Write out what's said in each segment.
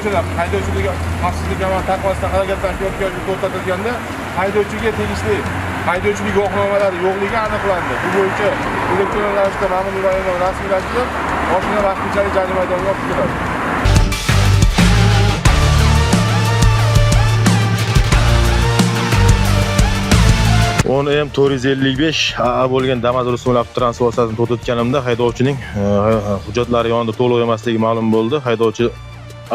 haydovchilar haydovchilik xavfsizlik va taqvosida harakatlanishayotgan yo'lda to'xtatilganda haydovchiga tegishli haydovchilik guvohnomalari yo'qligi aniqlandi. Bu bo'yicha elektron ravishda ma'muriy bayonnoma rasmiylashtirib, mashina vaqtinchalik jarima maydoniga olib keladi. 10M455 AA bo'lgan Damas Rusumov avtotransport vositasini to'xtatganimda haydovchining hujjatlari yonida to'liq emasligi ma'lum bo'ldi. Haydovchi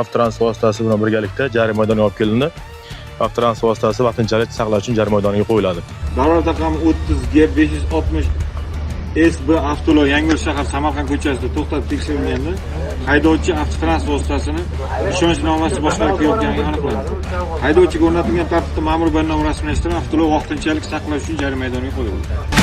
avtotransport vositasi bilan birgalikda jarima maydoniga olib kelindi. Avtotransport vositasi vaqtinchalik saqlash uchun jarima maydoniga qo'yiladi. Davlat raqami 30G560 SB Avtolov Yangiyo'l shahar Samarqand ko'chasida to'xtatib tekshirilganda haydovchi avtotransport vositasini ishonchnomasi boshqarib kelayotganligi aniqlandi. Haydovchiga o'rnatilgan tartibda ma'muriy bayonnoma rasmiylashtirib, avtolov vaqtinchalik saqlash uchun jarima maydoniga qo'yildi.